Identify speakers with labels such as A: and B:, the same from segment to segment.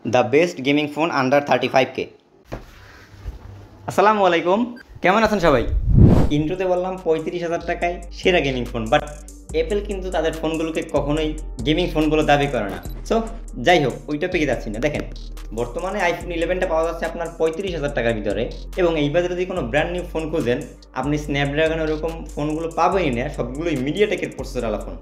A: The best gaming phone under 35K। আসসালামু আলাইকুম, কেমন আছেন সবাই? ইন্ট্রোতে বললাম 35,000 টাকায় সেরা গেমিং ফোন, বাট অ্যাপেল কিন্তু তাদের ফোনগুলোকে কখনোই গেমিং ফোন বলে দাবি করে না। সো যাই হোক, ওই টপিকে যাচ্ছি না। দেখেন, বর্তমানে আইফোন 11টা পাওয়া যাচ্ছে আপনার 35,000 টাকার ভিতরে, এবং এই বাজারে যদি কোনো ব্র্যান্ড নিউ ফোন খুঁজেন, আপনি স্ন্যাপড্রাগন ওরকম ফোনগুলো পাবেনই না, সবগুলোই মিডিয়াটেকের প্রসেসরওয়ালা ফোন।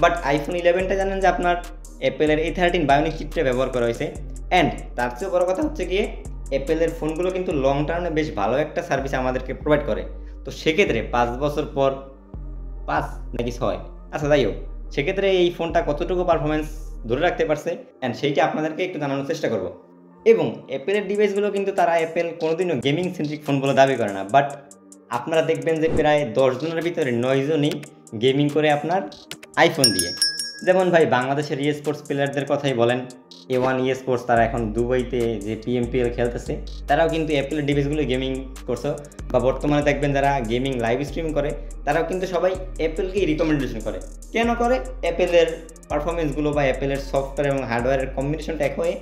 A: বাট আইফোন 11টা জানেন যে আপনার অ্যাপেলের A13 বায়োনিক চিপটা ব্যবহার করা হয়েছে। অ্যান্ড তার চেয়েও বড় কথা হচ্ছে গিয়ে, অ্যাপেলের ফোনগুলো কিন্তু লং টার্মে বেশ ভালো একটা সার্ভিস আমাদেরকে প্রোভাইড করে। তো সেক্ষেত্রে 5 বছর পর, 5 নাকি 6, আচ্ছা যাই হোক, সেক্ষেত্রে এই ফোনটা কতটুকু পারফরমেন্স ধরে রাখতে পারছে, অ্যান্ড সেইটা আপনাদেরকে একটু জানানোর চেষ্টা করব। এবং অ্যাপেলের ডিভাইসগুলো কিন্তু তারা অ্যাপেল কোনোদিনও গেমিং সেন্ট্রিক ফোন বলে দাবি করে না, বাট আপনারা দেখবেন যে প্রায় 10 জনের ভিতরে 9জনই গেমিং করে আপনার আইফোন দিয়ে। যেমন ভাই, বাংলাদেশের ই স্পোর্টস প্লেয়ারদের কথাই বলেন, A1 ই স্পোর্টস, তারা এখন দুবাইতে যে PMPL খেলতেছে, তারাও কিন্তু অ্যাপেলের ডিভাইসগুলো গেমিং করছে। বা বর্তমানে দেখবেন যারা গেমিং লাইভ স্ট্রিম করে, তারাও কিন্তু সবাই অ্যাপেলকেই রিকমেন্ডেশন করে। কেন করে? অ্যাপেলের পারফরমেন্সগুলো বা অ্যাপেলের সফটওয়্যার এবং হার্ডওয়্যারের কম্বিনেশনটা এক হয়ে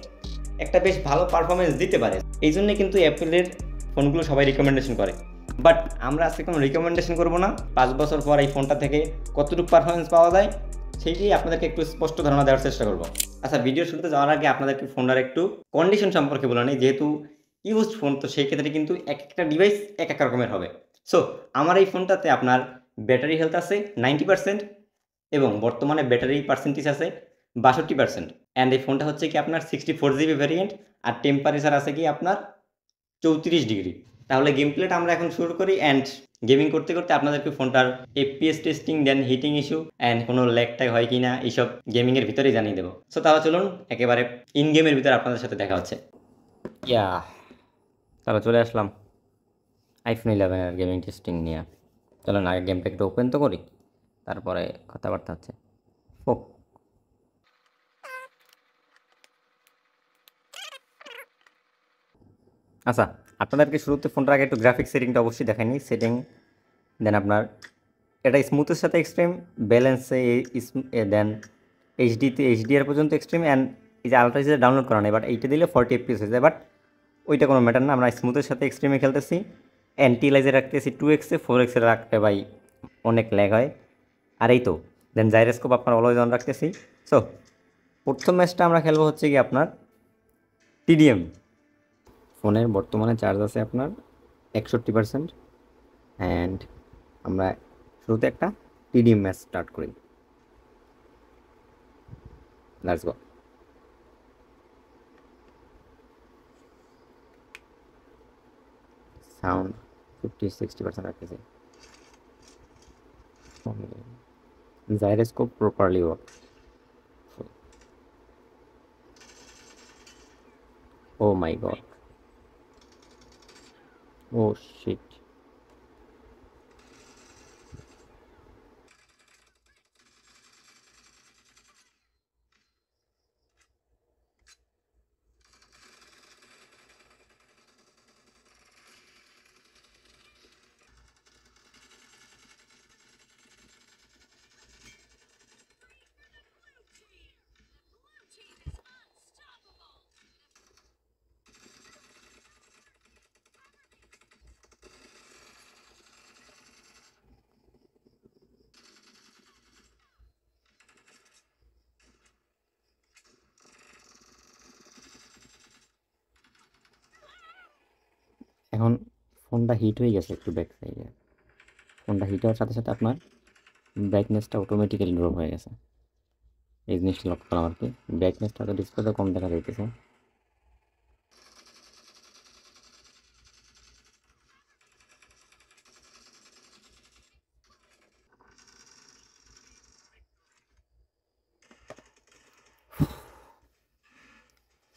A: একটা বেশ ভালো পারফরমেন্স দিতে পারে। এই জন্যে কিন্তু অ্যাপেলের ফোনগুলো সবাই রিকমেন্ডেশন করে। বাট আমরা আজকে কোনো রিকমেন্ডেশন করবো না। 5 বছর পর এই ফোনটা থেকে কতটুকু পারফরমেন্স পাওয়া যায় সেইটি আপনাদেরকে একটু স্পষ্ট ধারণা দেওয়ার চেষ্টা করবো। আচ্ছা, ভিডিও শুরুতে যাওয়ার আগে আপনাদেরকে ফোনটার একটু কন্ডিশন সম্পর্কে বলে নিই। যেহেতু ইউজড ফোন, তো সেই ক্ষেত্রে কিন্তু এক একটা ডিভাইস এক এক রকমের হবে। সো আমার এই ফোনটাতে আপনার ব্যাটারি হেলথ আছে 90%, এবং বর্তমানে ব্যাটারি পার্সেন্টেজ আছে 62%। অ্যান্ড এই ফোনটা হচ্ছে কি আপনার 64GB ভ্যারিয়েন্ট, আর টেম্পারেচার আছে কি আপনার 34 ডিগ্রি। তাহলে গেম প্লেটা আমরা এখন শুরু করি, অ্যান্ড গেমিং করতে করতে আপনাদেরকে ফোনটার FPS testing, then heating issue, and কোনো ল্যাগটাই হয় কি না, এইসব গেমিংয়ের ভিতরেই জানিয়ে দেবো। সো তাহলে চলুন একেবারে ইন গেমের ভিতরে আপনাদের সাথে দেখা হচ্ছে। ইয়া, তাহলে চলে আসলাম আইফোন 11-এর গেমিং টেস্টিং নিয়ে। চলুন আগে গেমটা একটু ওপেন তো করি, তারপরে কথাবার্তা হচ্ছে। ও আচ্ছা, আপনাদেরকে শুরুতে ফোনটার আগে একটু গ্রাফিক্স সেটিংটা অবশ্যই দেখাইনি। সেটিং, দেন আপনার এটা স্মুথের সাথে এক্সট্রিম, ব্যালেন্সে দেন এইচডিতে HDR পর্যন্ত এক্সট্রিম, অ্যান্ড এই যে আলট্রা হিসেবে ডাউনলোড করা নেই, বাট এইটা দিলে 40 FPS হয়ে যায়। বাট ওইটা কোনো ম্যাটার না, আমরা স্মুথের সাথে এক্সট্রিমে খেলতেছি। অ্যান্টিলাইজে রাখতেছি 2x-এ, 4x-এ রাখতে ভাই অনেক ল্যাগ হয়। আর এই তো, দেন জাইরোস্কোপ আপনার অলওয়েজ অন রাখতেছি। সো প্রথম ম্যাচটা আমরা খেলবো হচ্ছে কি আপনার TDM। ফোনের বর্তমানে চার্জ আছে আপনার 61%, অ্যান্ড আমরা শুরুতে একটা TDM ম্যাচ স্টার্ট করি। Let's go. সাউন্ড 50-60% রাখতেছি। Gyroscope properly work. Oh my god, oh shit. এখন ফোনটা হিট হয়ে গেছে একটু ব্যাক সাইডে। ফোনটা হিট হওয়ার সাথে সাথে আপনার ব্রাইটনেসটা অটোমেটিক্যালি ড্রপ হয়ে গেছে। এই জিনিসটা লক্ষ্য করলাম আর কি। ব্রাইটনেসটা তো ডিসপ্লেতে কম দেখা যাইতেছে।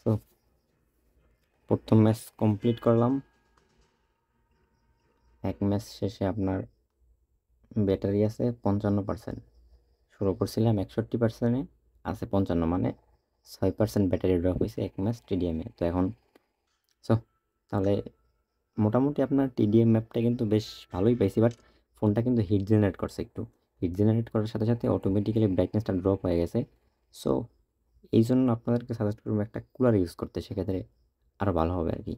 A: তো প্রথম ম্যাচ কমপ্লিট করলাম। এক ম্যাচ শেষে আপনার ব্যাটারি আছে 55%। শুরু করছিলাম 61%-এ, আছে 55, মানে 6% ব্যাটারি ড্রপ হয়েছে এক ম্যাচ TDM-এ। তো এখন সো তাহলে মোটামুটি আপনার TDM ম্যাপটা কিন্তু বেশ ভালোই পাইছি, বাট ফোনটা কিন্তু হিট জেনারেট করছে একটু। হিট জেনারেট করার সাথে সাথে অটোমেটিক্যালি ব্রাইটনেসটা ড্রপ হয়ে গেছে। সো এই জন্য আপনাদেরকে সাজেস্ট করবো একটা কুলার ইউজ করতে, সেক্ষেত্রে আরও ভালো হবে আর কি।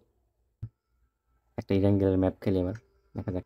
A: একটা ইরাঙ্গেলের ম্যাপ খেলি এবার, দেখা যাক।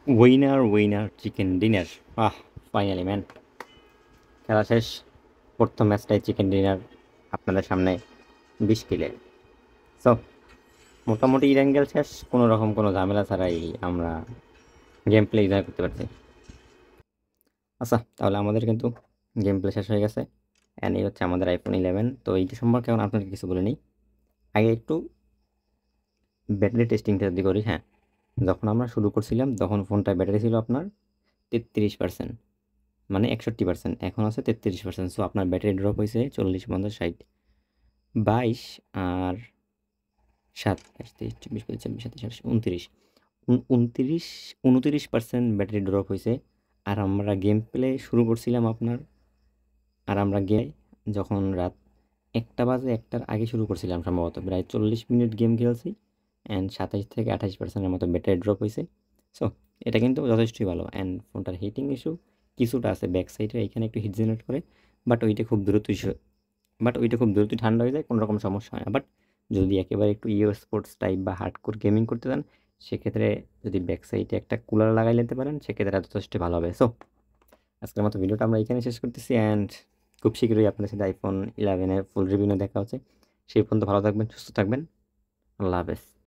A: Winner winner chicken dinner. Finally man, খেলা শেষ। প্রথম ম্যাচটাই চিকেন ডিনার আপনাদের সামনে 20 কিলে। সো মোটামুটি ইরাঙ্গেল শেষ, কোনো রকম কোনো ঝামেলা ছাড়াই আমরা গেম প্লে এনজয় করতে পারছি। আচ্ছা, তাহলে আমাদের কিন্তু গেম প্লে শেষ হয়ে গেছে। অ্যান্ড এই হচ্ছে আমাদের আইফোন 11। তো এইটা সম্পর্কে এখন আপনাকে কিছু বলে নিই। আগে একটু ব্যাটারি টেস্টিংটা যদি করি। হ্যাঁ, যখন আমরা শুরু করছিলাম তখন ফোনটায় ব্যাটারি ছিল আপনার 33%, মানে 61%। এখন আছে 33%। সো আপনার ব্যাটারি ড্রপ হয়েছে 40, 50, 60, 22 আর 7, 23, 24, 25, 26, 27, 28, 29, 29% ব্যাটারি ড্রপ হয়েছে। আর আমরা গেম প্লে শুরু করছিলাম আপনার, আর আমরা যখন রাত 1টা বাজে, 1টার আগে শুরু করছিলাম সম্ভবত, প্রায় 40 মিনিট গেম খেলছি। অ্যান্ড 27 থেকে 28%-এর মতো ব্যাটারি ড্রপ হয়েছে। সো এটা কিন্তু যথেষ্টই ভালো। অ্যান্ড ফোনটার হিটিং ইস্যু কিছুটা আছে ব্যাক সাইডে, এখানে একটু হিট জেনারেট করে, বাট ওইটা খুব দ্রুতই ঠান্ডা হয়ে যায়, কোনো রকম সমস্যা হয় না। বাট যদি একেবারে একটু স্পোর্টস টাইপ বা হার্ডকোর গেমিং করতে চান, সেক্ষেত্রে যদি ব্যাক সাইডে একটা কুলার লাগাই নিতে পারেন, সেক্ষেত্রে যথেষ্ট ভালো হবে। সো আজকের মতো ভিডিওটা আমরা এখানে শেষ করতেছি। অ্যান্ড খুব শীঘ্রই আপনাদের সাথে আইফোন 11-এর ফুল রিভিউ দেখা হচ্ছে। সেই পর্যন্ত ভালো থাকবেন, সুস্থ থাকবেন। আল্লাহ হাফেজ।